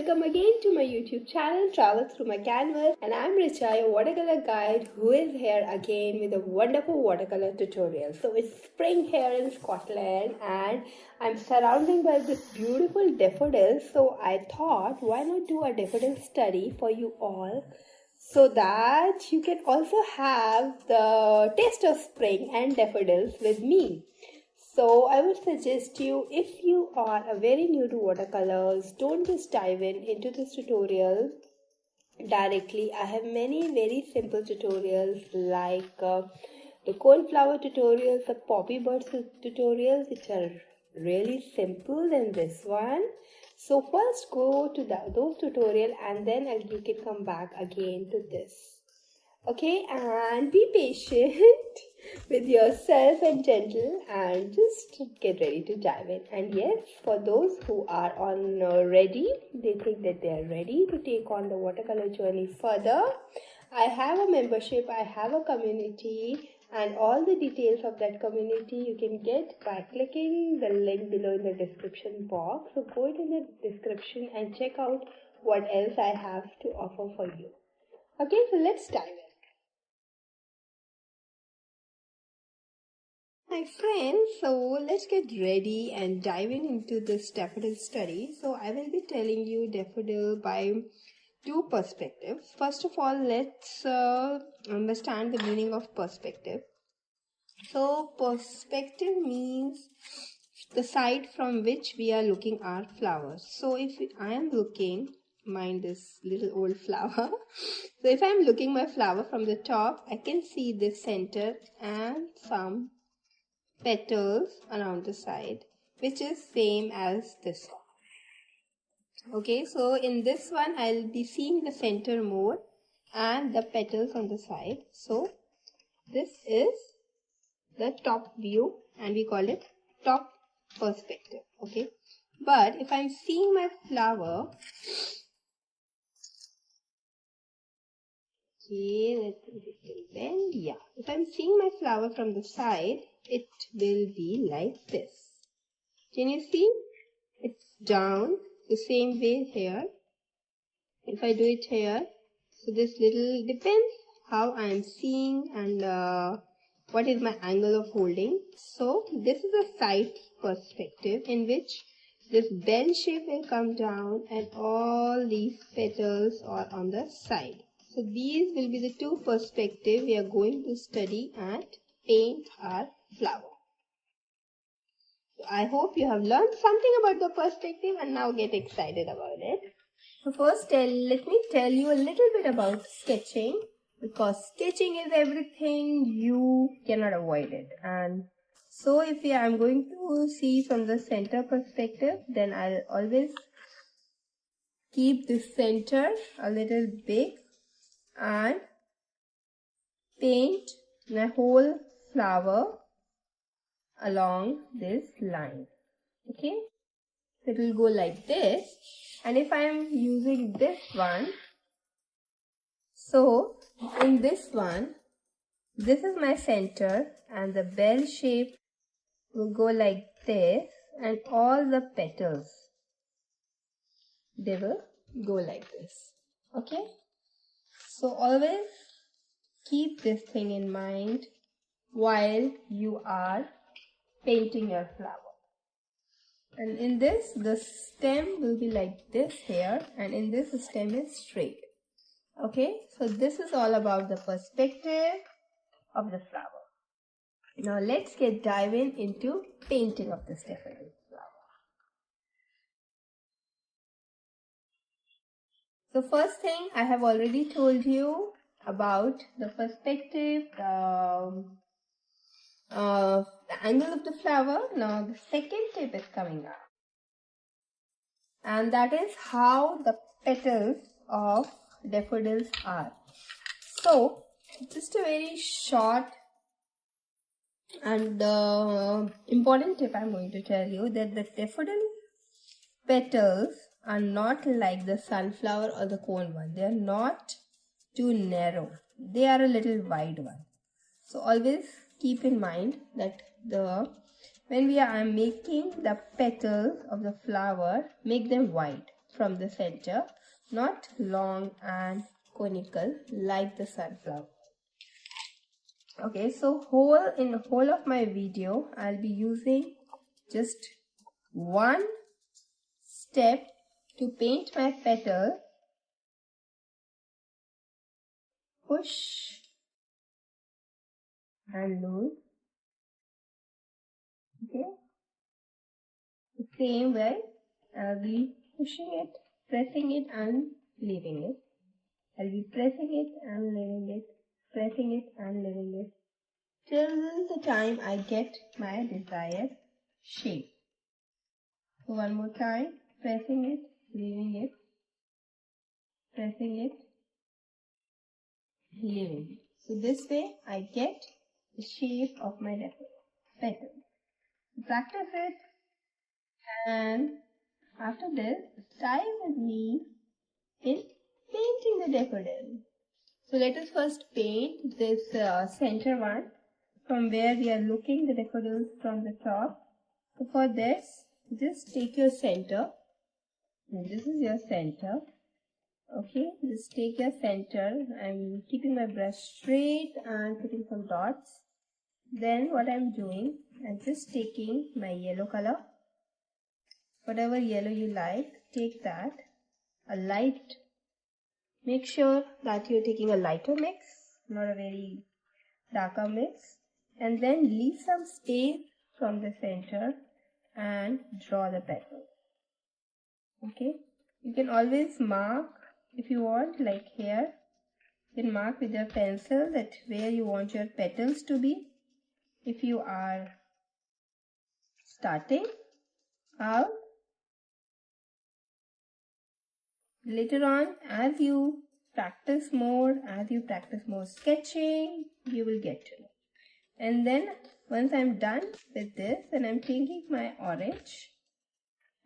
welcome again to my YouTube channel Travel Through My Canvas, and I'm Richa, your watercolor guide, who is here again with a wonderful watercolor tutorial. So it's spring here in Scotland and I'm surrounded by this beautiful daffodils, so I thought why not do a daffodil study for you all so that you can also have the taste of spring and daffodils with me. So I would suggest you, if you are very new to watercolors, don't just dive into this tutorial directly. I have many very simple tutorials like the cornflower tutorials, the poppy birds tutorials, which are really simple than this one. So first go to those tutorials and then you can come back again to this. Okay, and be patient with yourself and gentle and just get ready to dive in. And yes, for those who are on ready, they think that they are ready to take on the watercolor journey further, I have a membership, I have a community, and all the details of that community you can get by clicking the link below in the description box. So go into the description and check out what else I have to offer for you. Okay, so let's dive in. Hi friends, so let's get ready and dive into this daffodil study. So I will be telling you daffodil by two perspectives. First of all, let's understand the meaning of perspective. So perspective means the side from which we are looking our flowers. So if I am looking, mind this little old flower. So if I am looking my flower from the top, I can see the center and some petals around the side, which is same as this one. Okay, so in this one I'll be seeing the center more and the petals on the side. So this is the top view and we call it top perspective. Okay, but if I'm seeing my flower, okay, let's bend. Yeah, if I'm seeing my flower from the side, it will be like this. Can you see? It's down the same way here. If I do it here, so this little depends how I am seeing and what is my angle of holding. So this is a side perspective in which this bell shape will come down and all these petals are on the side. So these will be the two perspectives we are going to study and paint our flower. I hope you have learned something about the perspective and now get excited about it. So first let me tell you a little bit about sketching, because sketching is everything, you cannot avoid it. And so if I'm going to see from the center perspective, then I'll always keep the center a little big and paint my whole flower along this line. Okay, so it will go like this. And if I am using this one, so in this one, this is my center and the bell shape will go like this and all the petals, they will go like this. Okay, so always keep this thing in mind while you are painting your flower. And in this, the stem will be like this here, and in this, the stem is straight. Okay, so this is all about the perspective of the flower. Now let's get diving into painting of this daffodil flower. So first thing, I have already told you about the perspective, the angle of the flower. Now the second tip is coming up, and that is how the petals of daffodils are. So just a very short and important tip I'm going to tell you, that the daffodil petals are not like the sunflower or the cone one. They are not too narrow. They are a little wide one. So always keep in mind that when we are making the petals of the flower, make them wide. from the center, not long and conical like the sunflower. Okay, so in the whole of my video, I'll be using just one step to paint my petal. Push and loose. Okay, the same way I'll be pushing it, pressing it and leaving it. I'll be pressing it and leaving it, pressing it and leaving it till the time I get my desired shape. So one more time, pressing it, leaving it, pressing it, leaving it. So this way I get the shape of my petal. Practice it, and after this, stay with me in painting the daffodil. So let us first paint this center one, from where we are looking the daffodils from the top. So for this, just take your center. This is your center. Okay, just take your center. I'm keeping my brush straight and putting some dots. Then what I'm doing, I'm just taking my yellow color. Whatever yellow you like, take that. A light. Make sure that you're taking a lighter mix, not a very darker mix. And then leave some space from the center and draw the petal. Okay, you can always mark if you want, like here. You can mark with your pencil that where you want your petals to be. If you are starting out, later on, as you practice more sketching, you will get to know. And then once I'm done with this, then I'm taking my orange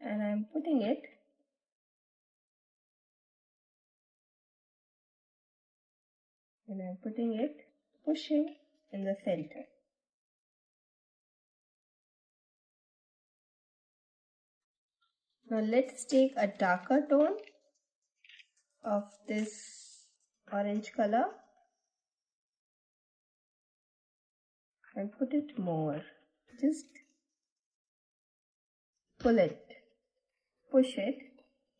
and I'm putting it pushing in the center. Now let's take a darker tone of this orange color and put it more. Just push it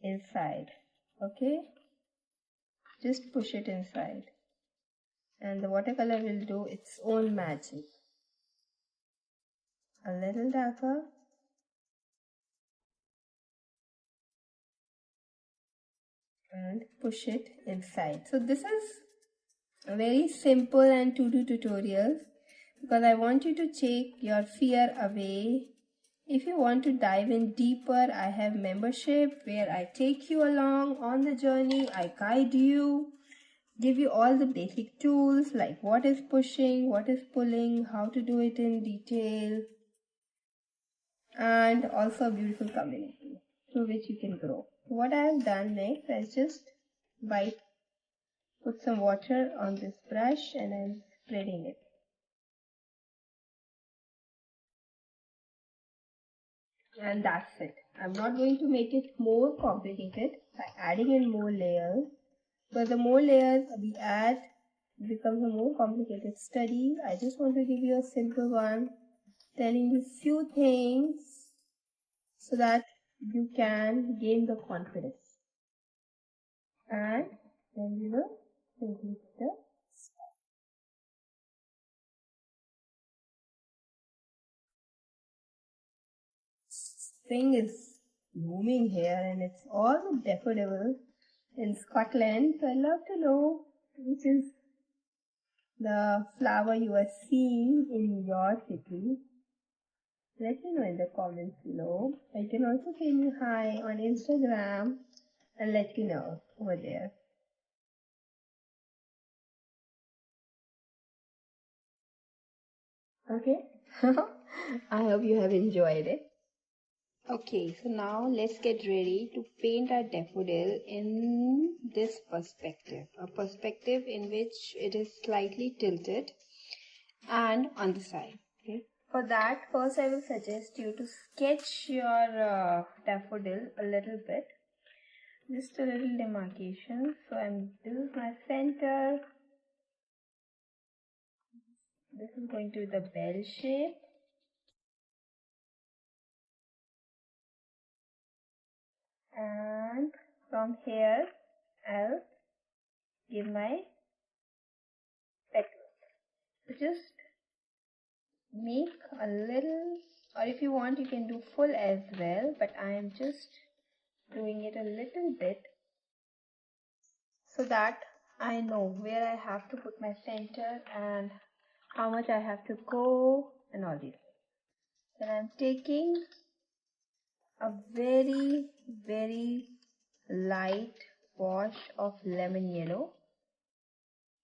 inside. Okay, just push it inside, and the watercolor will do its own magic. A little darker. And push it inside. So this is a very simple and to-do tutorials, because I want you to take your fear away. If you want to dive in deeper, I have membership where I take you along on the journey. I guide you, give you all the basic tools like what is pushing, what is pulling, how to do it in detail, and also a beautiful community through which you can grow. What I have done next is just put some water on this brush and I'm spreading it. And that's it. I'm not going to make it more complicated by adding in more layers, because the more layers we add, it becomes a more complicated study. I just want to give you a simple one, telling you few things so that you can gain the confidence. And then we will complete the step. Spring is blooming here and it's all the daffodils in Scotland. So I'd love to know which is the flower you are seeing in your city. Let me know in the comments below. I can also say me hi on Instagram and let you know over there. Okay, I hope you have enjoyed it. Okay, so now let's get ready to paint our daffodil in this perspective. A perspective in which it is slightly tilted and on the side. Okay. For that, first I will suggest you to sketch your daffodil a little bit. just a little demarcation. So this is my center. This is going to be the bell shape. And from here, I'll give my petals. So just make a little, or if you want, you can do full as well, but I am just doing it a little bit so that I know where I have to put my center and how much I have to go and all these. Then I'm taking a very light wash of lemon yellow.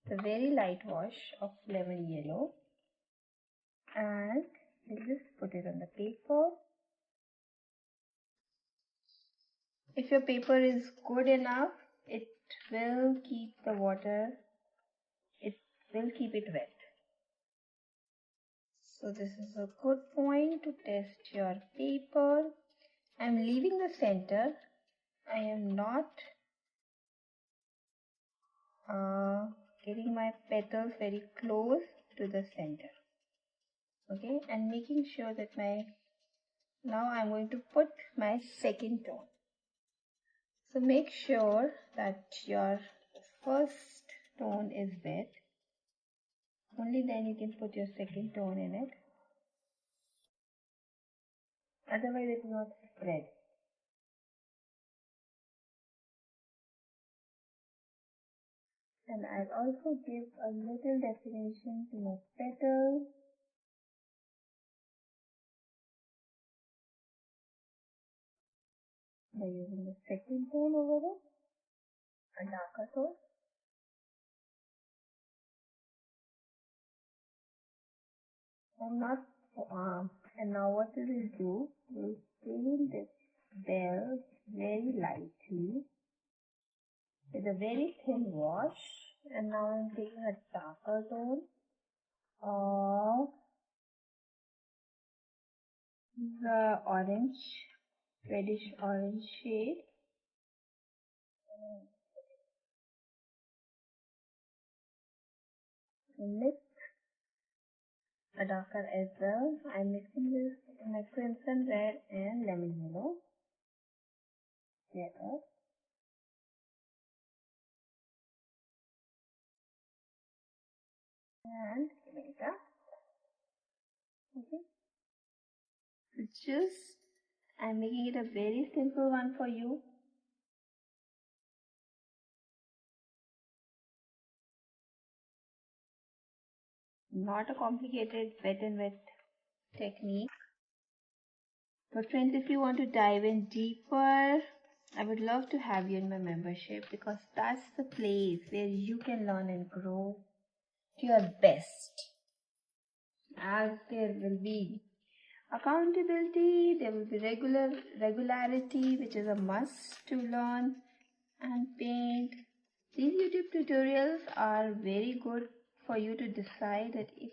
The very light wash of lemon yellow, and we'll just put it on the paper. If your paper is good enough, it will keep the water, it will keep it wet. So this is a good point to test your paper. I'm leaving the center. I am not getting my petals very close to the center. Okay, and making sure that now I'm going to put my second tone. So make sure that your first tone is wet. Only then you can put your second tone in it. Otherwise it will not spread. And I'll also give a little definition to my petals. By using the second tone over it, a darker tone. And now what we will do, we'll clean this bell very lightly with a very thin wash. And now I'm taking a darker tone of the orange, reddish orange shade. Mix a darker as well. I'm mixing this in my crimson red and lemon yellow together. And give it up. Okay. So I'm making it a very simple one for you. Not a complicated wet and wet technique. But friends, if you want to dive in deeper, I would love to have you in my membership, because that's the place where you can learn and grow to your best. As there will be accountability, there will be regularity, which is a must to learn and paint. These YouTube tutorials are very good for you to decide that if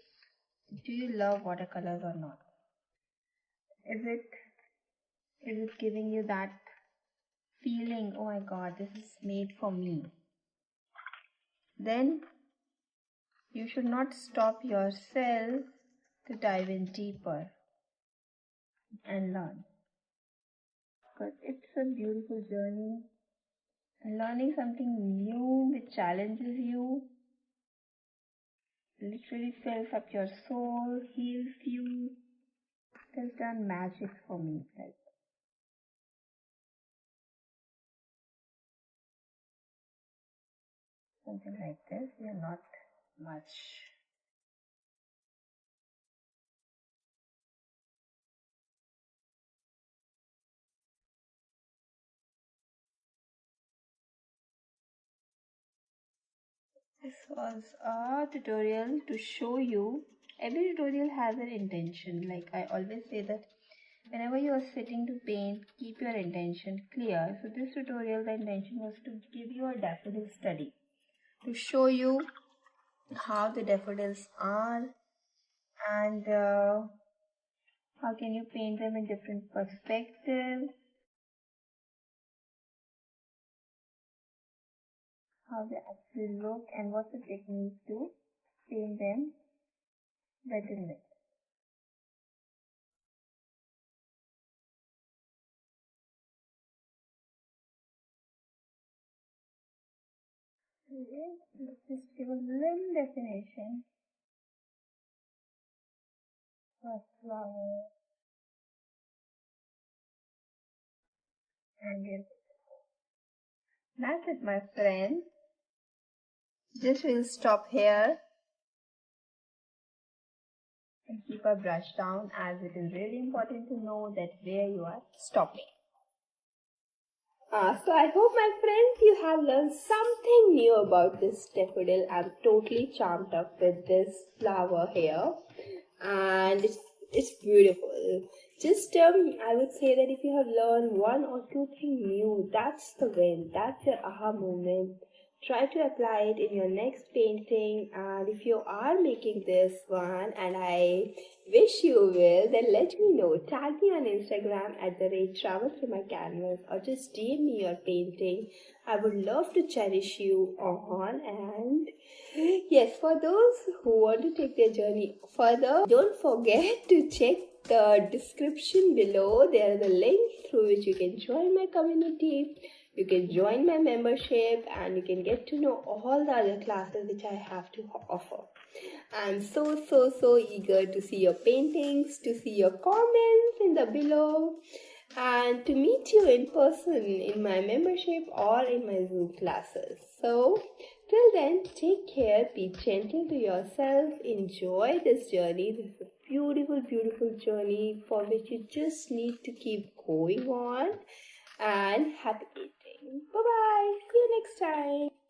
do you love watercolors or not. Is it giving you that feeling, oh my god, this is made for me? Then you should not stop yourself to dive in deeper and learn. Because it's a beautiful journey. And learning something new which challenges you literally fills up your soul, heals you. It has done magic for me. Like something like this. We are not much. This was a tutorial to show you. Every tutorial has an intention. Like I always say that whenever you are sitting to paint, keep your intention clear. So this tutorial, the intention was to give you a daffodil study, to show you how the daffodils are and how can you paint them in different perspectives. how they actually look and what's the technique to paint them better than it. Okay, let's just give a little definition. First flower and get that's it, my friend. Just will stop here and keep a brush down, as it is really important to know that where you are stopping. So I hope, my friends, you have learned something new about this daffodil. I'm totally charmed up with this flower here, and it's beautiful. Just I would say that if you have learned one or two things new, that's the win. That's your aha moment. Try to apply it in your next painting, and if you are making this one, and I wish you will, then let me know. Tag me on Instagram at the rate travel through my canvas, or just DM me your painting. I would love to cherish you on. And yes, for those who want to take their journey further, don't forget to check the description below. There is a link through which you can join my community. You can join my membership and you can get to know all the other classes which I have to offer. I'm so eager to see your paintings, to see your comments in the below, and to meet you in person in my membership or in my Zoom classes. So till then, take care, be gentle to yourself, enjoy this journey. This is a beautiful journey for which you just need to keep going on, and happy painting. Bye bye. See you next time.